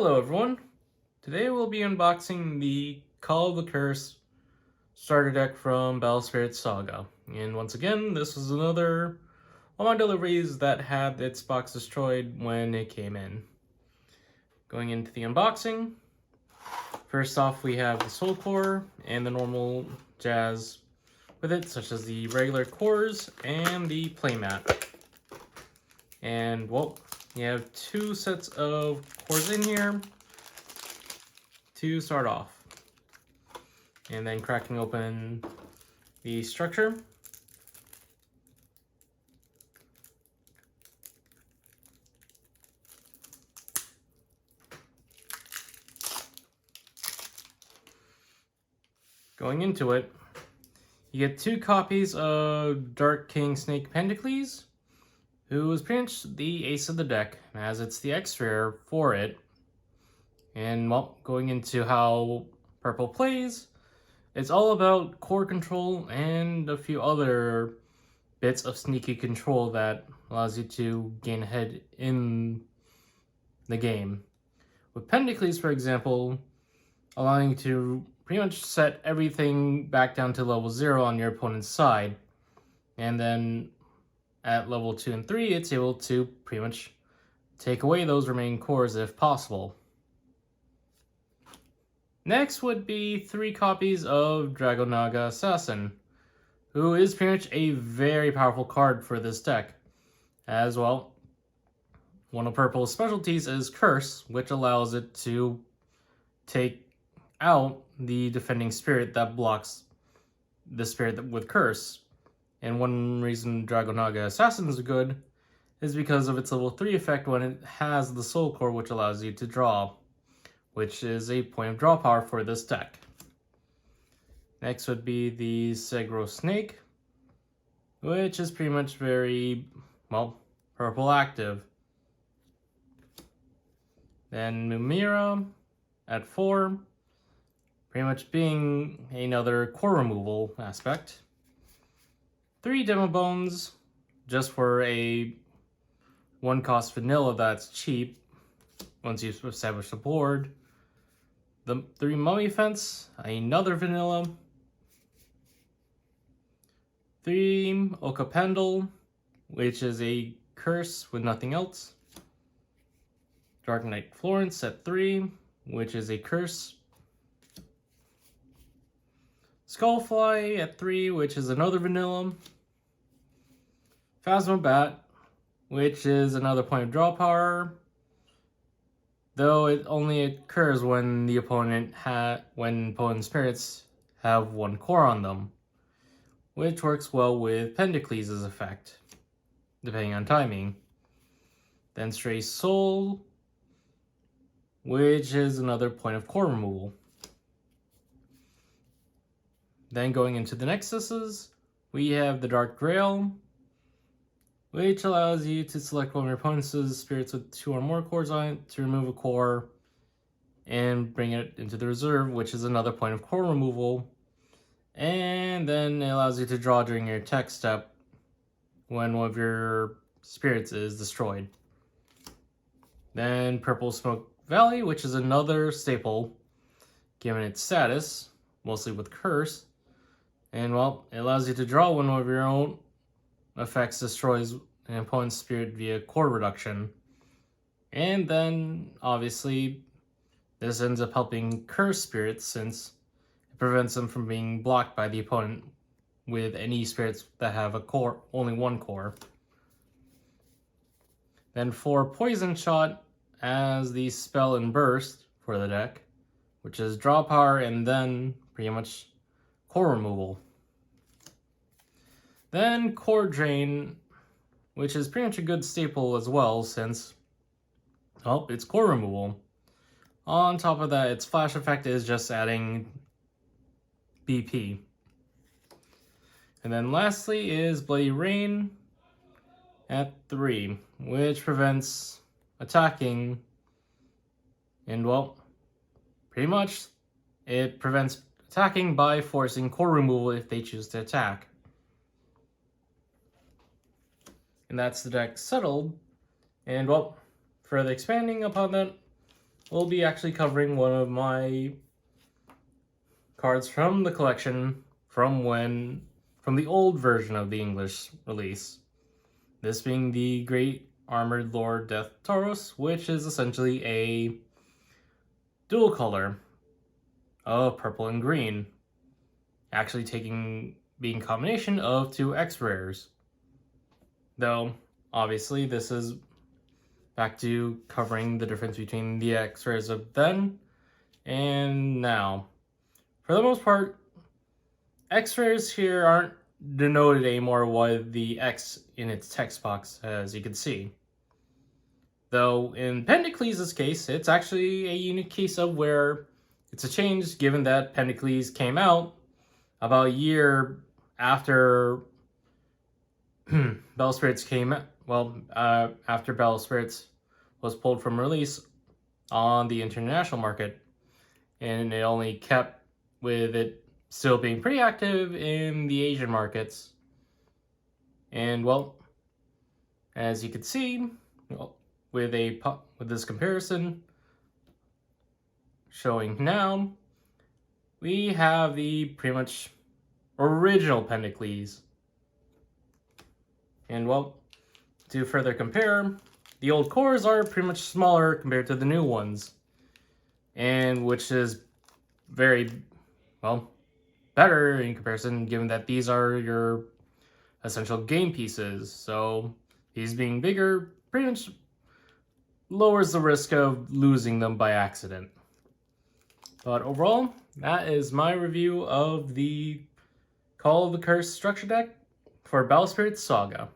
Hello everyone, today we'll be unboxing the Call of the Curse starter deck from Battle Spirits Saga. And once again, this was another of my deliveries that had its box destroyed when it came in. Going into the unboxing, first off we have the Soul Core and the normal jazz with it, such as the regular cores and the playmat. And well, you have two sets of cores in here to start off. And then cracking open the structure. Going into it, you get two copies of Dark King Snake Pentacles, who is pretty much the ace of the deck, as it's the X rare for it. And well, going into how purple plays, it's all about core control and a few other bits of sneaky control that allows you to gain ahead in the game. With Pentacles, for example, allowing you to pretty much set everything back down to level 0 on your opponent's side. And then at level 2 and 3, it's able to pretty much take away those remaining cores if possible. Next would be 3 copies of Dragonaga Assassin, who is pretty much a very powerful card for this deck. As well, one of Purple's specialties is Curse, which allows it to take out the defending spirit that blocks the spirit with Curse. And one reason Dragonaga Assassin is good is because of its level 3 effect when it has the Soul Core, which allows you to draw, which is a point of draw power for this deck. Next would be the Segro Snake, which is pretty much very, well, purple active. Then Mumira at 4, pretty much being another core removal aspect. 3 Demo Bones, just for a 1-cost vanilla that's cheap once you've established the board. The 3 Mummy Fence, another vanilla. 3 Oka Pendle, which is a curse with nothing else. Dark Knight Florence at 3, which is a curse. Skullfly at 3, which is another vanilla. Phasma Bat, which is another point of draw power, though it only occurs when the opponent's spirits have 1 core on them, which works well with Pentacles' effect, depending on timing. Then Stray Soul, which is another point of core removal. Then going into the Nexuses, we have the Dark Grail, which allows you to select one of your opponent's spirits with 2 or more cores on it to remove a core and bring it into the reserve, which is another point of core removal. And then it allows you to draw during your attack step when one of your spirits is destroyed. Then Purple Smoke Valley, which is another staple, given its status, mostly with Curse. And well, it allows you to draw when one of your own effects destroys an opponent's spirit via core reduction. And then, obviously, this ends up helping Curse spirits since it prevents them from being blocked by the opponent with any spirits that have a core, only 1 core. Then for Poison Shot as the spell and burst for the deck, which is draw power and then pretty much core removal. Then Core Drain, which is pretty much a good staple as well since, oh, it's core removal. On top of that, its flash effect is just adding BP. And then lastly is Bloody Rain at 3, which prevents attacking, and well, pretty much it prevents attacking by forcing core removal if they choose to attack. And that's the deck settled. And well, further expanding upon that, we'll be actually covering one of my cards from the collection from the old version of the English release. This being the Great Armored Lord Death Tauros, which is essentially a dual color of purple and green, actually being a combination of 2 X rares. Though, obviously, this is back to covering the difference between the X rares of then and now. For the most part, X rares here aren't denoted anymore with the X in its text box, as you can see. Though in Pendicles' case, it's actually a unique case of where it's a change, given that Pendicles came out about a year after Battle Spirits after Battle Spirits was pulled from release on the international market, and it only kept with it still being pretty active in the Asian markets. And well, as you can see, with this comparison showing now, we have the pretty much original Pendicles. And well, to further compare, the old cores are pretty much smaller compared to the new ones, and which is very, well, better in comparison, given that these are your essential game pieces. So these being bigger pretty much lowers the risk of losing them by accident. But overall, that is my review of the Call of the Curse structure deck for Battle Spirits Saga.